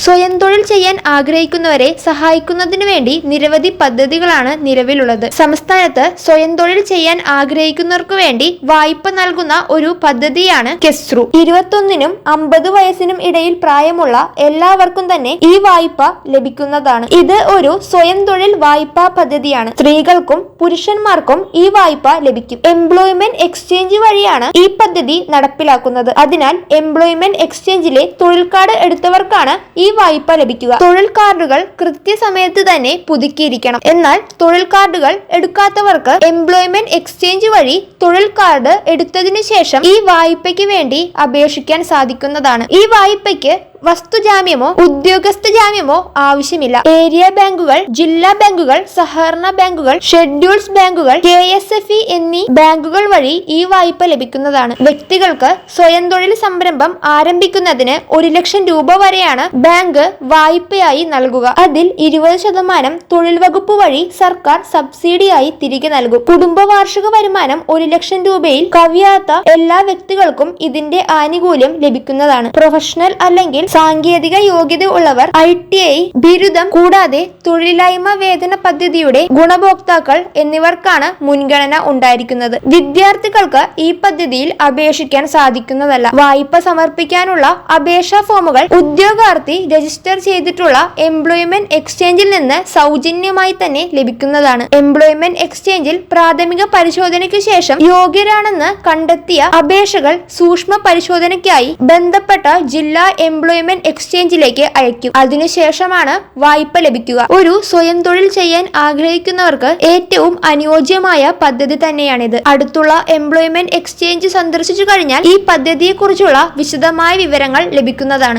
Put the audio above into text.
സ്വയം തൊഴിൽ ചെയ്യാൻ ആഗ്രഹിക്കുന്നവരെ സഹായിക്കുന്നതിനു വേണ്ടി നിരവധി പദ്ധതികളാണ് നിലവിലുള്ളത്. സംസ്ഥാനത്ത് സ്വയം തൊഴിൽ ചെയ്യാൻ ആഗ്രഹിക്കുന്നവർക്ക് വേണ്ടി വായ്പ നൽകുന്ന ഒരു പദ്ധതിയാണ് കെസ്റു. 21നും 50 വയസ്സിനും ഇടയിൽ പ്രായമുള്ള എല്ലാവർക്കും തന്നെ ഈ വായ്പ ലഭിക്കുന്നതാണ്. ഇത് ഒരു സ്വയം തൊഴിൽ വായ്പാ പദ്ധതിയാണ്. സ്ത്രീകൾക്കും പുരുഷന്മാർക്കും ഈ വായ്പ ലഭിക്കും. എംപ്ലോയ്മെന്റ് എക്സ്ചേഞ്ച് വഴിയാണ് ഈ പദ്ധതി നടപ്പിലാക്കുന്നത്. അതിനാൽ എംപ്ലോയ്മെന്റ് എക്സ്ചേഞ്ചിലെ തൊഴിൽ കാർഡ് എടുത്തവർക്കാണ് ഈ വായ്പ ലഭിക്കുക. തൊഴിൽ കാർഡുകൾ കൃത്യസമയത്ത് തന്നെ പുതുക്കിയിരിക്കണം. എന്നാൽ തൊഴിൽ കാർഡുകൾ എടുക്കാത്തവർക്ക് എംപ്ലോയ്മെന്റ് എക്സ്ചേഞ്ച് വഴി തൊഴിൽ കാർഡ് എടുത്തതിനു ശേഷം ഈ വായ്പയ്ക്ക് വേണ്ടി അപേക്ഷിക്കാൻ സാധിക്കുന്നതാണ്. ഈ വായ്പയ്ക്ക് വസ്തുജാമ്യമോ ഉദ്യോഗസ്ഥ ജാമ്യമോ ആവശ്യമില്ല. ഏരിയ ബാങ്കുകൾ, ജില്ലാ ബാങ്കുകൾ, സഹകരണ ബാങ്കുകൾ, ഷെഡ്യൂൾസ് ബാങ്കുകൾ, KSFE എന്നീ ബാങ്കുകൾ വഴി ഈ വായ്പ ലഭിക്കുന്നതാണ്. വ്യക്തികൾക്ക് സ്വയം തൊഴിൽ സംരംഭം ആരംഭിക്കുന്നതിന് 1 ലക്ഷം രൂപ വരെയാണ് ബാങ്ക് വായ്പയായി നൽകുക. അതിൽ 20% തൊഴിൽ വകുപ്പ് വഴി സർക്കാർ സബ്സിഡിയായി തിരികെ നൽകും. കുടുംബ വാർഷിക വരുമാനം 1 ലക്ഷം രൂപയിൽ കവിയാത്ത എല്ലാ വ്യക്തികൾക്കും ഇതിന്റെ ആനുകൂല്യം ലഭിക്കുന്നതാണ്. പ്രൊഫഷണൽ അല്ലെങ്കിൽ സാങ്കേതിക യോഗ്യത ഉള്ളവർ, ITI ബിരുദം കൂടാതെ തൊഴിലില്ലായ്മ വേതന പദ്ധതിയുടെ ഗുണഭോക്താക്കൾ എന്നിവർക്കാണ് മുൻഗണന ഉണ്ടായിരിക്കുന്നത്. വിദ്യാർത്ഥികൾക്ക് ഈ പദ്ധതിയിൽ അപേക്ഷിക്കാൻ സാധിക്കുന്നതല്ല. വായ്പ സമർപ്പിക്കാനുള്ള അപേക്ഷാ ഫോമുകൾ ഉദ്യോഗാർത്ഥി രജിസ്റ്റർ ചെയ്തിട്ടുള്ള എംപ്ലോയ്മെന്റ് എക്സ്ചേഞ്ചിൽ നിന്ന് സൗജന്യമായി തന്നെ ലഭിക്കുന്നതാണ്. എംപ്ലോയ്മെന്റ് എക്സ്ചേഞ്ചിൽ പ്രാഥമിക പരിശോധനയ്ക്ക് ശേഷം യോഗ്യരാണെന്ന് കണ്ടെത്തിയ അപേക്ഷകൾ സൂക്ഷ്മ പരിശോധനയ്ക്കായി ബന്ധപ്പെട്ട ജില്ലാ എംപ്ലോയ്മെന്റ് എക്സ്ചേഞ്ചിലേക്ക് അയക്കും. അതിനുശേഷമാണ് വായ്പ ലഭിക്കുക. ഒരു സ്വയം തൊഴിൽ ചെയ്യാൻ ആഗ്രഹിക്കുന്നവർക്ക് ഏറ്റവും അനുയോജ്യമായ പദ്ധതി തന്നെയാണിത്. അടുത്തുള്ള എംപ്ലോയ്മെന്റ് എക്സ്ചേഞ്ച് സന്ദർശിച്ചു കഴിഞ്ഞാൽ ഈ പദ്ധതിയെക്കുറിച്ചുള്ള വിശദമായ വിവരങ്ങൾ ലഭിക്കുന്നതാണ്.